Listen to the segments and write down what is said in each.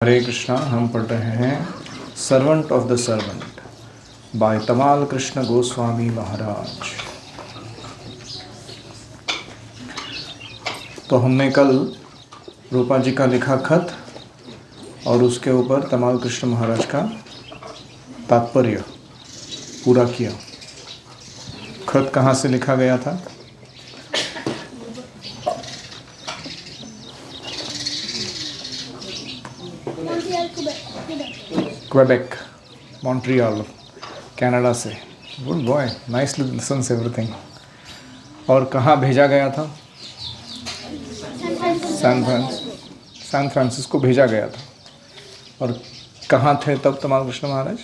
हरे कृष्णा। हम पढ़ रहे हैं servant of the servant by Tamal Krishna Goswami महाराज। तो हमने कल रूपा जी का लिखा खत और उसके ऊपर तमाल कृष्ण महाराज का तात्पर्य पूरा किया। खत कहाँ से लिखा गया था? क्वेबेक, मॉन्ट्रियल, कनाडा से। Good boy, nicely lessons everything. और कहाँ भेजा गया था? सैन फ्रांसिस्को भेजा गया था। और कहाँ थे तब तमाल कृष्ण महाराज?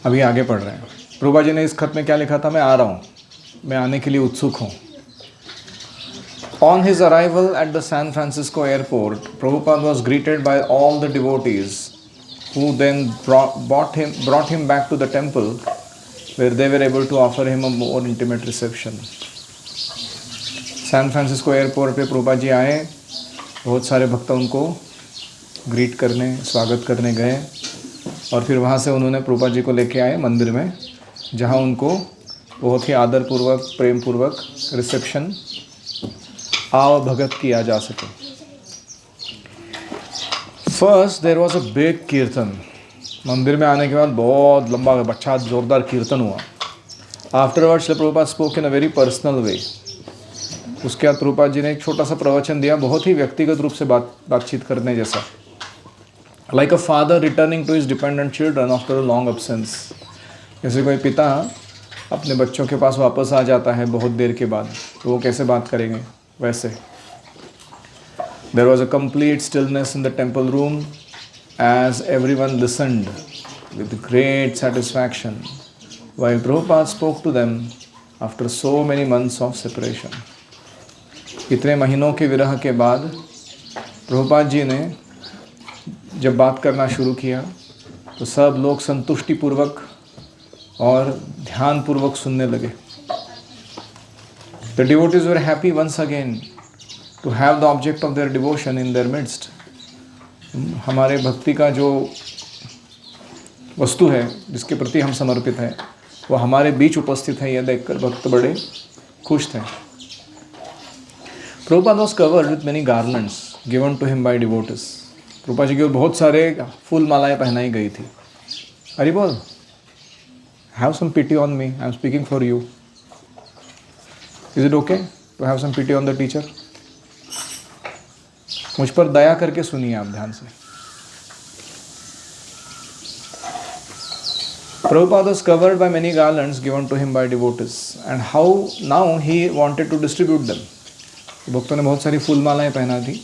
अभी आगे पढ़ रहे हैं। प्रभुपा जी ने इस खत में क्या लिखा था? मैं आ रहा हूँ, मैं आने के लिए उत्सुक हूँ। On his arrival at the San Francisco airport, Prabhupada was greeted by all the devotees, who then brought him back to the temple, where they were able to offer him a more intimate reception. San Francisco airport पे प्रभुपाद जी आए, बहुत सारे भक्त उनको greet करने, स्वागत करने गए और फिर वहाँ से उन्होंने प्रभुपाद जी को लेके आए मंदिर में, जहाँ उनको बहुत ही आदरपूर्वक, प्रेमपूर्वक रिसेप्शन भगत किया जा सके। First there was a big kirtan. मंदिर में आने के बाद बहुत लंबा अच्छा जोरदार कीर्तन हुआ। Afterwards Prabhupada spoke in a very personal way. उसके बाद प्रभुपाद जी ने एक छोटा सा प्रवचन दिया, बहुत ही व्यक्तिगत रूप से बातचीत करने जैसा। Like a father returning to his dependent children after a long absence. जैसे कोई पिता अपने बच्चों के पास वापस आ जाता है बहुत देर के बाद, तो वो कैसे बात करेंगे, वैसे। There was a complete stillness in the temple room as everyone listened with great satisfaction while Prabhupada spoke to them after so many months of separation. इतने महीनों के विरह के बाद प्रभुपाद जी ने जब बात करना शुरू किया तो सब लोग संतुष्टिपूर्वक और ध्यानपूर्वक सुनने लगे। The devotees were happy once again to have the object of their devotion in their midst. हमारे भक्ति का जो वस्तु है, जिसके प्रति हम समर्पित हैं, वो हमारे बीच उपस्थित है, यह देखकर भक्त बड़े खुश थे। Prabhupada was covered with many garlands given to him by devotees. Prabhupada ji की बहुत सारे फूल मालाएं पहनाई गई थी। हरि बोल, have some pity on me, I am speaking for you. Is it okay to have some pity on the teacher? मुझ पर दया करके सुनिए आप ध्यान से। Prabhupada was covered by many garlands given to him by devotees, and how now he wanted to distribute them. भक्तों ने बहुत सारी फूल मालाएं पहना थी।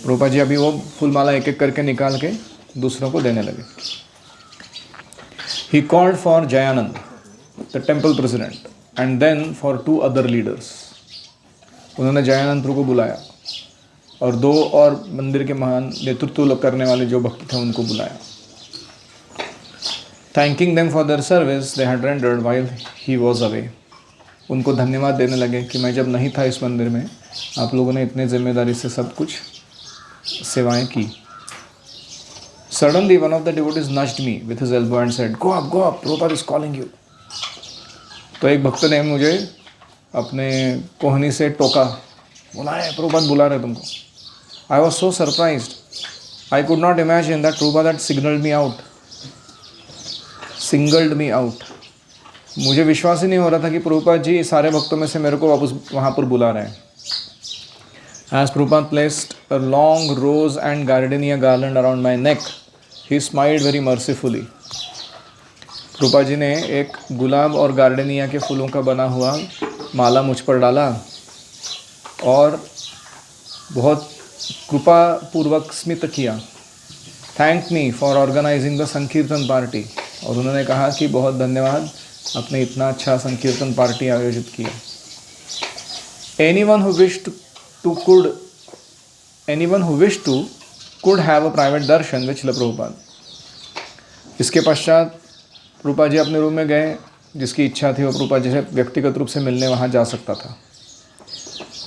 प्रभुपाद जी अभी वो फूल माला एक एक करके निकाल के दूसरों को देने लगे। He called for Jayanand, the temple president, and then for 2 other leaders. उन्होंने जयानंद प्रभु को बुलाया और 2 और मंदिर के महान नेतृत्व करने वाले जो भक्त थे उनको बुलाया। Thanking them for their service they had rendered while he was away. उनको धन्यवाद देने लगे कि मैं जब नहीं था इस मंदिर में, आप लोगों ने इतने जिम्मेदारी से सब कुछ सेवाएं की। Suddenly one of the devotees nudged me with his elbow and said, "Go up, Prabhupada is calling you." तो एक भक्त ने मुझे अपने कोहनी से टोका, बोला है प्रभुपाद बुला रहे तुमको। I was so surprised. I could not imagine that Prabhupada had singled me out. मुझे विश्वास ही नहीं हो रहा था कि प्रभुपाद जी सारे भक्तों में से मेरे को वापस वहाँ पर बुला रहे हैं। As Prabhupada placed a long rose and gardenia garland around my neck, he smiled very mercifully. Prabhupada ji ने एक गुलाब और गार्डेनिया के फूलों का बना हुआ माला मुझ पर डाला और बहुत कृपा पूर्वक स्मित किया। Thank me for organising the sankirtan party. और उन्होंने कहा कि बहुत धन्यवाद, आपने इतना अच्छा संकीर्तन पार्टी आयोजित किया। Anyone who wished to could have a private darshan with Srila Prabhupada. इसके पश्चात प्रभुपाद जी अपने रूम में गए, जिसकी इच्छा थी वो प्रभुपाद जी से व्यक्तिगत रूप से मिलने वहाँ जा सकता था।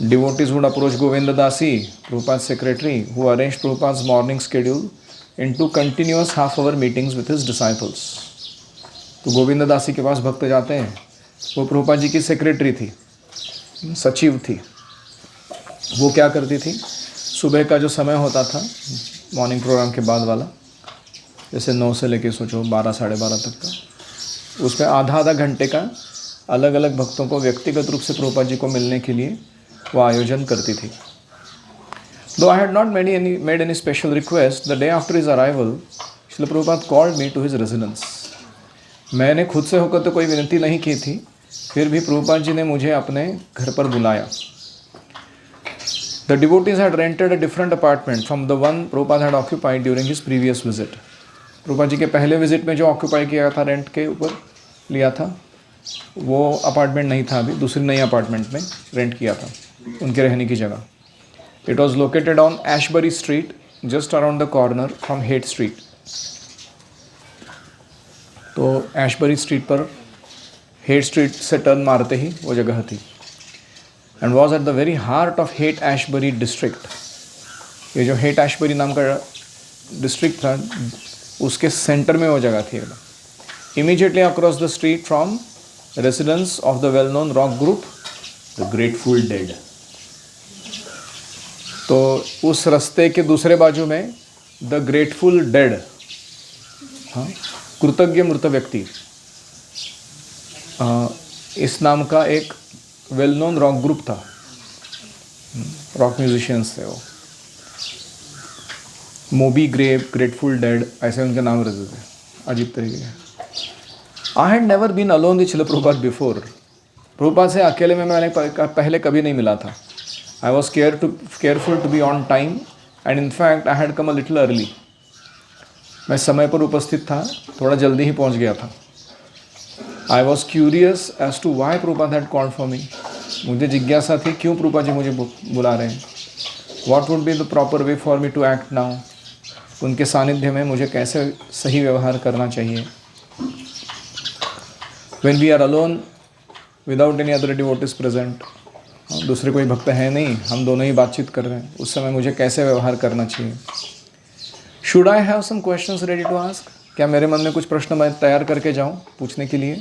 Devotees would approach Govinda Dasi, Prabhupada's secretary, who arranged Prabhupada's morning schedule into continuous half-hour meetings with his disciples. तो गोविंद दासी के पास भक्त जाते हैं, वो प्रभुपाद जी की सेक्रेटरी थी, सचिव थी। वो क्या करती थी, सुबह का जो समय होता था मॉर्निंग प्रोग्राम के बाद वाला, जैसे 9 से लेके सोचो 12 साढ़े 12 तक का, उसमें आधा घंटे का अलग अलग भक्तों को व्यक्तिगत रूप से प्रभुपाद जी को मिलने के लिए वो आयोजन करती थी। Though I had not made any special request, the day after his arrival, Srila Prabhupada called me to his residence. मैंने खुद से होकर तो कोई विनती नहीं की थी, फिर भी प्रभुपाद जी ने मुझे अपने घर पर बुलाया। The devotees had rented a different apartment from the one Prabhupada had occupied during his previous visit. Prabhupada ji के पहले विजिट में जो ऑक्यूपाई किया था, रेंट के ऊपर लिया था, वो अपार्टमेंट नहीं था, अभी दूसरी नई अपार्टमेंट में रेंट किया था उनके रहने की जगह। It was located on Ashbury Street, just around the corner from Haight Street. तो एशबरी स्ट्रीट पर हेट स्ट्रीट से टर्न मारते ही वो जगह थी। And was at the very heart of hate Ashbery district. ये जो हेट एशबरी नाम का डिस्ट्रिक्ट था, उसके सेंटर में वो जगह थी। Immediately across the street from residence of the well known rock group the grateful dead. तो उस रास्ते के दूसरे बाजू में द ग्रेटफुल डेड, हाँ, कृतज्ञ मृत व्यक्ति, इस नाम का एक वेल नोन रॉक ग्रुप था, रॉक म्यूजिशियंस थे वो, मोबी ग्रेव, ग्रेटफुल डेड, ऐसे उनके नाम रहते थे अजीब तरीके के। I had never been alone with Srila Prabhupada before. Prabhupada से अकेले में मैंने पहले कभी नहीं मिला था। I was careful to be on time and in fact I had come a little early. मैं समय पर उपस्थित था, थोड़ा जल्दी ही पहुंच गया था। I was curious as to why Prabhupada had called for me. मुझे जिज्ञासा थी क्यों प्रभुपाद जी मुझे बुला रहे हैं। What would be the proper way for me to act now? उनके सानिध्य में मुझे कैसे सही व्यवहार करना चाहिए। When we are alone without any other devotees present, दूसरे कोई भक्त है नहीं, हम दोनों ही बातचीत कर रहे हैं, उस समय मुझे कैसे व्यवहार करना चाहिए। Should I have some questions ready to ask? क्या मेरे मन में कुछ प्रश्न मैं तैयार करके जाऊं पूछने के लिए?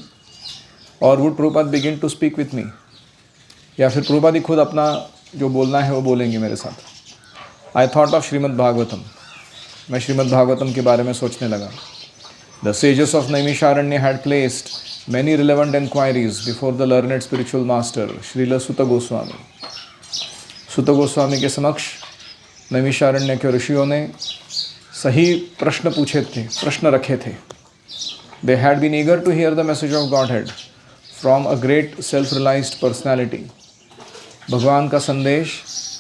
और would Prabhupada begin to speak with me? या फिर प्रभुपाद ही खुद अपना जो बोलना है वो बोलेंगे मेरे साथ। I thought of Shrimad Bhagavatam. मैं श्रीमद् भागवतम के बारे में सोचने लगा। The sages of Naimisharanya had placed many relevant enquiries before the learned spiritual master Srila Sutta Goswami. सुत गोस्वामी के समक्ष नैमिषारण्य के ऋषियों ने सही प्रश्न रखे थे। They had been eager to hear the message of Godhead from a great self-realized personality. भगवान का संदेश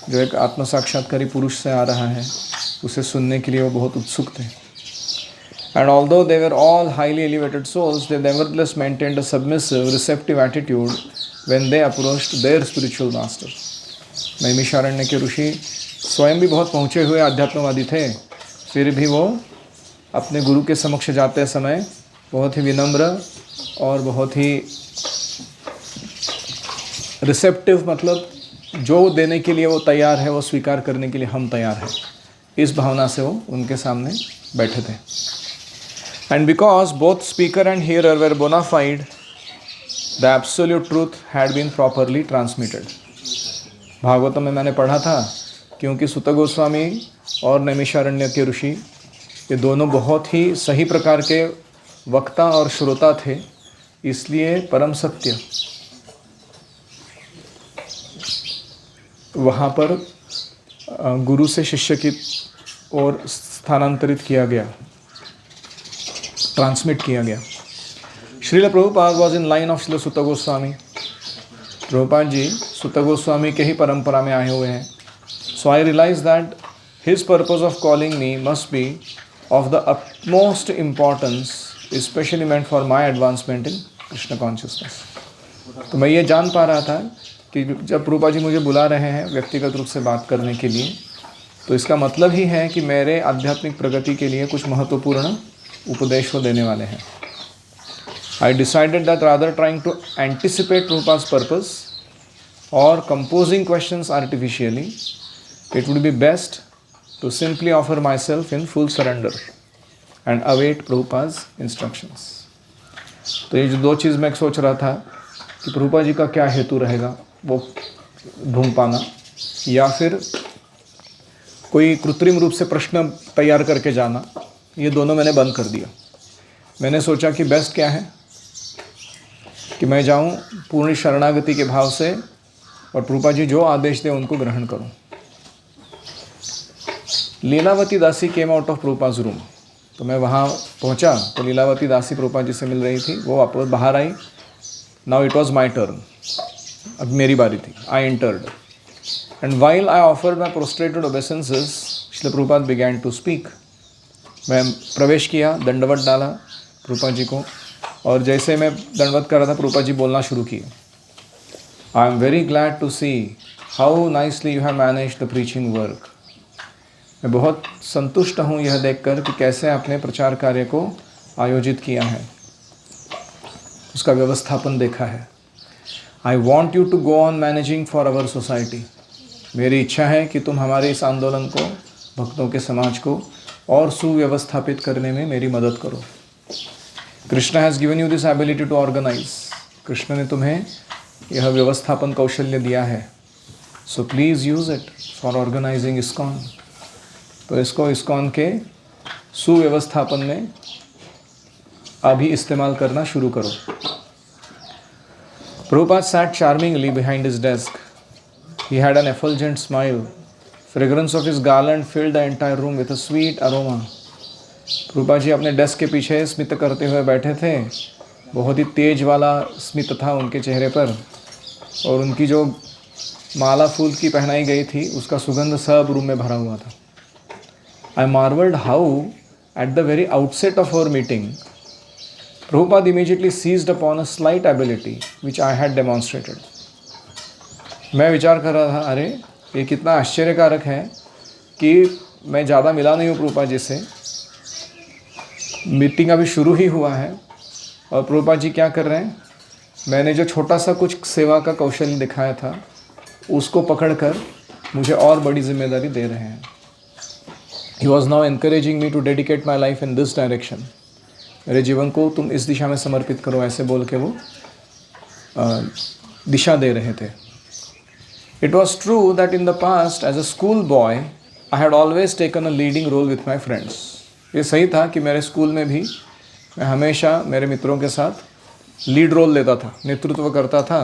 जो एक आत्म साक्षात्कारी पुरुष से आ रहा है, उसे सुनने के लिए वो बहुत उत्सुक थे। And although they were all highly elevated souls, they nevertheless maintained a submissive, receptive attitude when they approached their spiritual master. Naimisharanya के ऋषि स्वयं भी बहुत पहुँचे हुए आध्यात्मवादी थे, फिर भी वो अपने गुरु के समक्ष जाते समय बहुत ही विनम्र और बहुत ही रिसेप्टिव, मतलब जो देने के लिए वो तैयार है, वो स्वीकार करने के लिए हम तैयार हैं, इस भावना से वो उनके सामने बैठे थे। And because both speaker and hearer were bona fide, the absolute truth had been properly transmitted. Bhagavatam में मैंने पढ़ा था, क्योंकि सुत गोस्वामी और नैमिषारण्य के ऋषि ये दोनों बहुत ही सही प्रकार के वक्ता और श्रोता थे, इसलिए परम सत्य वहाँ पर गुरु से शिष्य की ओर स्थानांतरित किया गया, ट्रांसमिट किया गया। Srila Prabhupada was in line of Srila सुत गोस्वामी। प्रभुपाद जी सुत गोस्वामी के ही परंपरा में आए हुए हैं। So I realise that his purpose of calling me must be of the upmost importance, especially meant for my advancement in Krishna consciousness. तो मैं ये जान पा रहा था कि जब प्रभुपाद जी मुझे बुला रहे हैं व्यक्तिगत रूप से बात करने के लिए, तो इसका मतलब ही है कि मेरे आध्यात्मिक प्रगति के लिए कुछ महत्वपूर्ण उपदेश को देने वाले हैं। I decided that rather trying to anticipate Prabhupada's purpose, or composing questions artificially, it would be best to simply offer myself in full surrender and await Prabhupada's instructions. तो ये जो दो चीज़ मैं सोच रहा था कि प्रभुपाद जी का क्या हेतु रहेगा वो ढूंढ पाना, या फिर कोई कृत्रिम रूप से प्रश्न तैयार करके जाना, ये दोनों मैंने बंद कर दिया. मैंने सोचा कि बेस्ट क्या है कि मैं जाऊं पूर्ण शरणागति के भाव से और प्रभुपाद जी जो आदेश दें उनको ग्रहण करूं. लीलावती दासी came out of Prabhupada room. तो मैं वहाँ पहुँचा तो लीलावती दासी प्रभुपाद जी से मिल रही थी. वो वापस बाहर आई. Now it was my turn. अब मेरी बारी थी. I entered and while I offered my prostrated obeisances, Srila Prabhupada began to speak. मैं प्रवेश किया, दंडवत डाला प्रभुपाद जी को, और जैसे मैं दंडवत कर रहा था प्रभुपाद जी बोलना शुरू किए. I am very glad to see how nicely you have managed the preaching work. मैं बहुत संतुष्ट हूँ यह देखकर कि कैसे आपने प्रचार कार्य को आयोजित किया है, उसका व्यवस्थापन देखा है. I want you to go on managing for our society. मेरी इच्छा है कि तुम हमारे इस आंदोलन को, भक्तों के समाज को और सुव्यवस्थापित करने में मेरी मदद करो. Krishna has given you this ability to organise. Krishna ने तुम्हें यह व्यवस्थापन कौशल्य दिया है. So please use it for organising ISKCON. तो इसको इस्कॉन के सुव्यवस्थापन में अभी इस्तेमाल करना शुरू करो. Prabhupada sat charmingly behind his desk. He had an effulgent smile. Fragrance of his garland filled the entire room with a sweet aroma. Prabhupada जी अपने डेस्क के पीछे स्मित करते हुए बैठे थे. बहुत ही तेज वाला स्मित था उनके चेहरे पर, और उनकी जो माला फूल की पहनाई गई थी उसका सुगंध सब रूम में भरा हुआ था. I marveled how, at the very outset of our meeting, Prabhupada immediately seized upon a slight ability which I had demonstrated. मैं विचार कर रहा था, अरे ये कितना आश्चर्यकारक है कि मैं ज़्यादा मिला नहीं हूँ प्रभुपाद जी से. मीटिंग अभी शुरू ही हुआ है और प्रभुपाद जी क्या कर रहे हैं, मैंने जो छोटा सा कुछ सेवा का कौशल दिखाया था उसको पकड़कर मुझे और बड़ी जिम्मेदारी दे रहे हैं. He was now encouraging me to dedicate my life in this direction. मेरे जीवन को तुम इस दिशा में समर्पित करो, ऐसे बोल के वो दिशा दे रहे थे. It was true that in the past, as a school boy, I had always taken a leading role with my friends. ये सही था कि मेरे स्कूल में भी मैं हमेशा मेरे मित्रों के साथ लीड रोल लेता था, नेतृत्व करता था.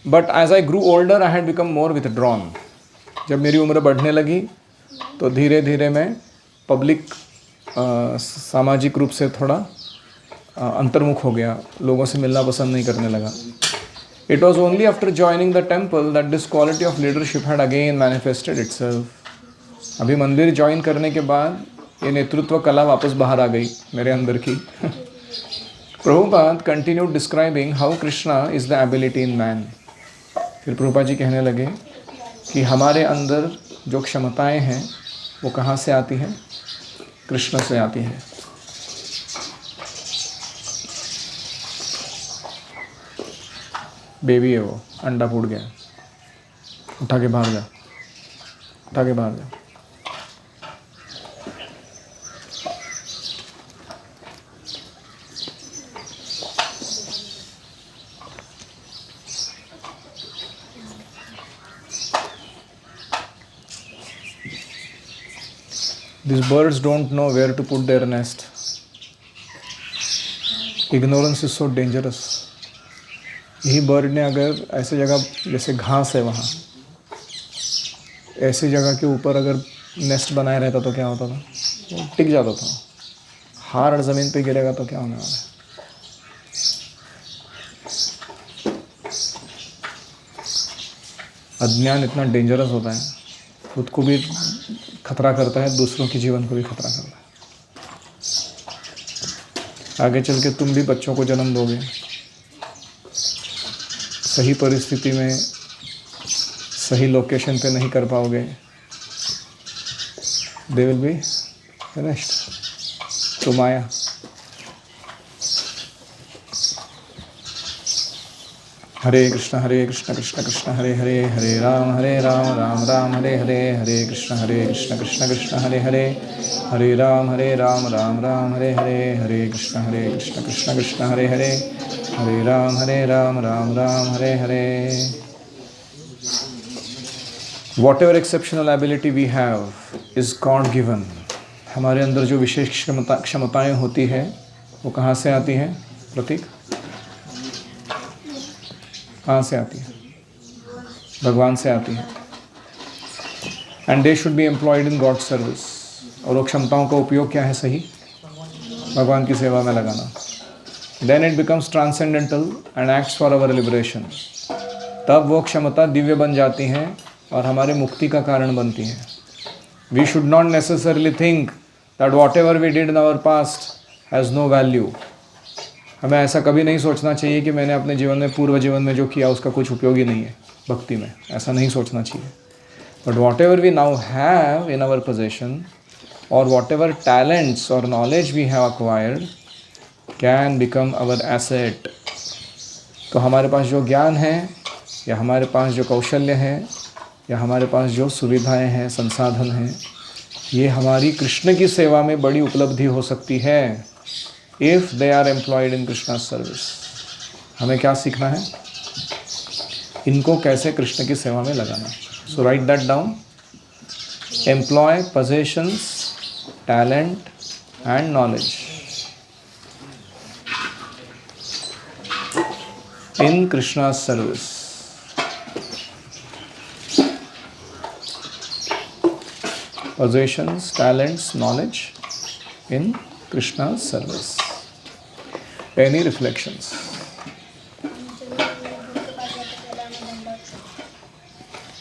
But as I grew older, I had become more withdrawn. जब मेरी उम्र बढ़ने लगी तो धीरे धीरे मैं पब्लिक सामाजिक रूप से थोड़ा अंतर्मुख हो गया, लोगों से मिलना पसंद नहीं करने लगा. It was only after joining the temple that this quality of leadership had again manifested itself. अभी मंदिर ज्वाइन करने के बाद ये नेतृत्व कला वापस बाहर आ गई मेरे अंदर की. Prabhupada continued describing how Krishna is the ability in man. फिर प्रभुपाद जी कहने लगे कि हमारे अंदर जो क्षमताएं हैं वो कहाँ से आती हैं, कृष्ण से आती हैं. बेबी है वो, अंडा फूट गया, उठा के बाहर जा, उठा के बाहर जा. These birds don't know where to put their nest. Ignorance is so dangerous. यही बर्ड ने अगर ऐसे जगह जैसे घास है वहाँ, ऐसी जगह के ऊपर अगर नेस्ट बनाए रहता तो क्या होता था, वो टिक जाता था. हार्ड ज़मीन पे गिरेगा तो क्या होने वाला है. अज्ञान इतना डेंजरस होता है, खुद को भी खतरा करता है, दूसरों के जीवन को भी खतरा करता है. आगे चल के तुम भी बच्चों को जन्म दोगे, सही परिस्थिति में सही लोकेशन पे नहीं कर पाओगे, दे विल बी फिनिश्ड. तो माया. हरे कृष्ण कृष्ण कृष्ण हरे हरे, हरे राम राम राम हरे हरे, हरे कृष्ण कृष्ण कृष्ण हरे हरे, हरे राम राम हरे हरे, हरे कृष्ण कृष्ण कृष्ण हरे हरे, हरे Ram Ram Hare Hare. Whatever exceptional ability we have is God given. हमारे अंदर जो विशेष क्षमताएं होती है वो कहाँ से आती हैं प्रतीक? कहाँ से आती है? भगवान से आती है. And they should be employed in God service. और वो क्षमताओं का उपयोग क्या है सही? भगवान की सेवा में लगाना. Then it becomes transcendental and acts for our liberation. तब वो क्षमता दिव्य बन जाती हैं और हमारे मुक्ति का कारण बनती हैं. We should not necessarily think that whatever we did in our past has no value. हमें ऐसा कभी नहीं सोचना चाहिए कि मैंने अपने जीवन में, पूर्व जीवन में जो किया उसका कुछ उपयोग ही नहीं है भक्ति में. ऐसा नहीं सोचना चाहिए. But whatever we now have in our possession और वॉट एवर टैलेंट्स और knowledge we have acquired can become our asset. तो हमारे पास जो ज्ञान है या हमारे पास जो कौशल्य है या हमारे पास जो सुविधाएं हैं, संसाधन हैं, ये हमारी कृष्ण की सेवा में बड़ी उपलब्धि हो सकती है. If they are employed in Krishna service. हमें क्या सीखना है? इनको कैसे कृष्ण की सेवा में लगाना. So write that down. Employ possessions, talent and knowledge in Krishna service. Possessions, talents, knowledge in Krishna's service. Any reflections?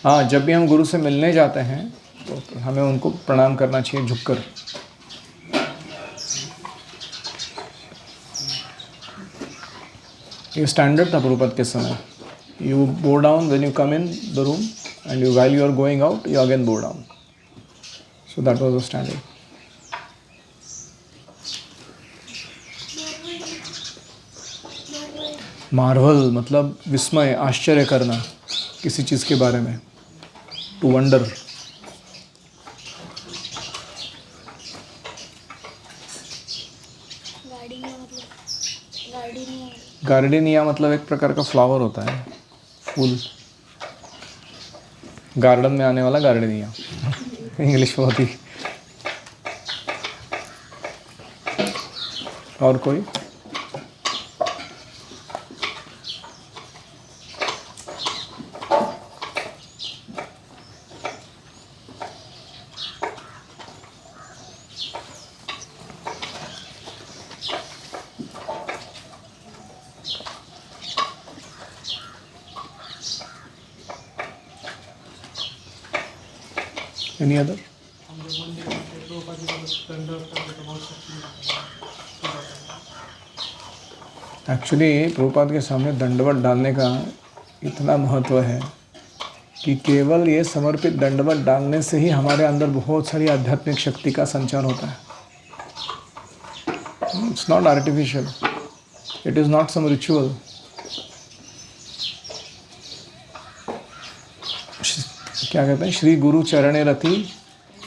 हाँ, जब भी हम गुरु से मिलने जाते हैं तो हमें उनको प्रणाम करना चाहिए झुककर. ये स्टैंडर्ड था प्रभुपाद के समय. You bow down when you come in the room and while you are going out, you again bow down. So that was the standard. Marvel मतलब विस्मय, आश्चर्य करना किसी चीज़ के बारे में. To wonder. गार्डेनिया मतलब एक प्रकार का फ्लावर होता है, फूल. गार्डन में आने वाला गार्डेनिया. इंग्लिश में होती. और कोई? Any other? एक्चुअली प्रभुपाद के सामने दंडवत डालने का इतना महत्व है कि केवल ये समर्पित दंडवत डालने से ही हमारे अंदर बहुत सारी आध्यात्मिक शक्ति का संचार होता है. It's not artificial. It is not some ritual. क्या कहते हैं? श्री गुरु चरणे रति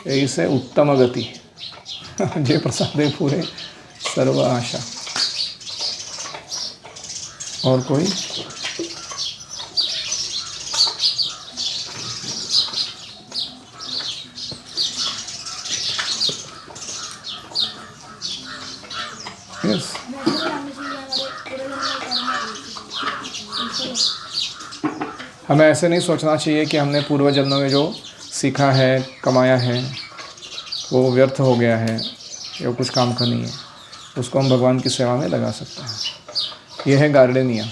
ऐसे उत्तम गति. जय प्रसादे पूरे सर्व आशा. और कोई? यस. हमें ऐसे नहीं सोचना चाहिए कि हमने पूर्व जन्मों में जो सीखा है, कमाया है, वो व्यर्थ हो गया है या कुछ काम का नहीं है. उसको हम भगवान की सेवा में लगा सकते हैं. यह है गार्डेनिया.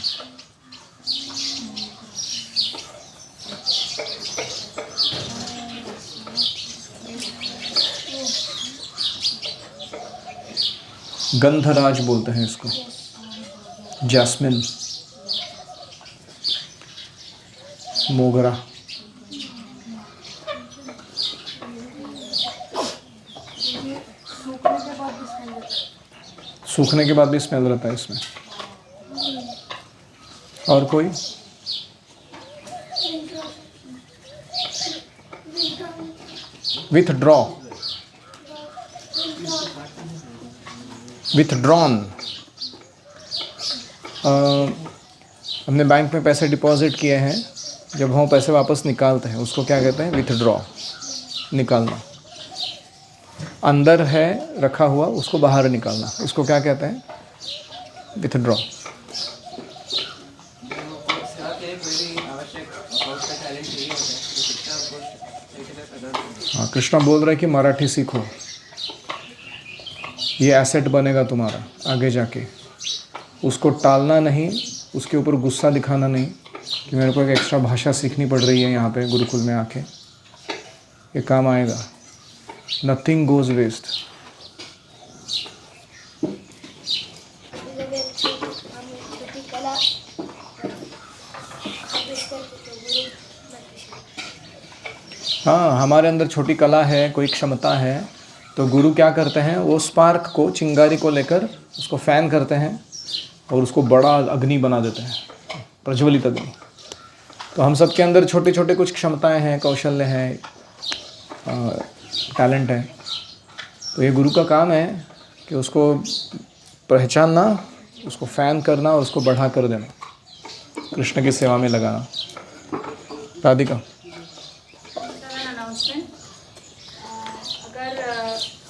गंधराज बोलते हैं इसको. जैस्मिन, मोगरा. सूखने के बाद भी स्मेल रहता है इसमें. और कोई? Withdraw, withdrawn. हमने बैंक में पैसे डिपॉजिट किए हैं, जब हम पैसे वापस निकालते हैं उसको क्या कहते हैं? विथड्रॉ, निकालना। अंदर है रखा हुआ, उसको बाहर निकालना, इसको क्या कहते हैं? विथड्रॉ। हाँ, कृष्णा बोल रहा है कि मराठी सीखो, ये एसेट बनेगा तुम्हारा आगे जाके। उसको टालना नहीं, उसके ऊपर गुस्सा दिखाना नहीं कि मेरे को एक एक्स्ट्रा भाषा सीखनी पड़ रही है यहाँ पे गुरुकुल में आके। ये काम आएगा। Nothing goes waste. हाँ, हमारे अंदर छोटी कला है, कोई क्षमता है, तो गुरु क्या करते हैं? वो स्पार्क को, चिंगारी को लेकर उसको फैन करते हैं और उसको बड़ा अग्नि बना देते हैं, प्रज्वलित अग्नि। तो हम सब के अंदर छोटे छोटे कुछ क्षमताएं हैं, कौशल्य हैं, टैलेंट है। तो ये गुरु का काम है कि उसको पहचानना, उसको फैन करना और उसको बढ़ा कर देना, कृष्ण की सेवा में लगाना। राधिका, अगर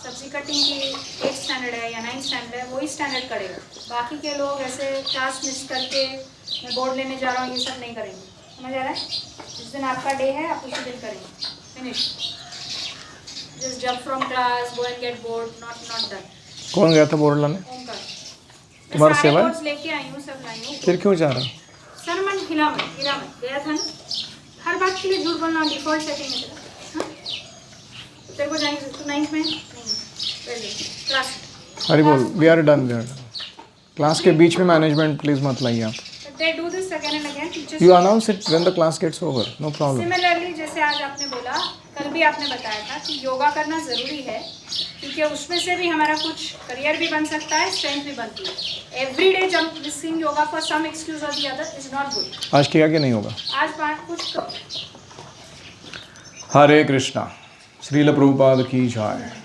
सब्जी कटिंग की 8 स्टैंडर्ड है या 9 स्टैंडर्ड है, वही स्टैंडर्ड करेगा। बाकी के लोग ऐसे क्लास मिस करके मैं बोर्ड लेने जा रहा हूँ, ये सब नहीं करेंगे। समझ आ रहा है? जिस दिन आपका डे है आप उसी दिन करेंगे। Finish. Just jump from class, go and get bored, not done. कौन गया था बोर्ड लाने? ओमकार। तुम्हारा सेवा है? बोर्ड्स लेके आई हूँ, सब लाई हूँ। फिर क्यों जा रहा? सर मैं हीरा में गया था ना। हर बात के लिए झूठ बोलना डिफॉल्ट सेटिंग है तेरा। हाँ? तेरे को जाएंगे तो 9th में नहीं, पहले class. Hari bol, we are done, we are done. Class के बीच में मैनेजमेंट प्लीज मत लाइए आप। They do this again and again. Teachers. You announce it when the class gets over, no problem. Similarly, जैसे आज आपने बोला, कल भी आपने बताया था कि योगा करना ज़रूरी है, क्योंकि उसमें से भी हमारा कुछ करियर भी बन सकता है, स्ट्रेंथ भी बनती है। Every day jump missing yoga for some excuse or the other is not good. आज किया कि नहीं होगा? आज कुछ हरे कृष्णा। श्रील प्रभुपाद की जय।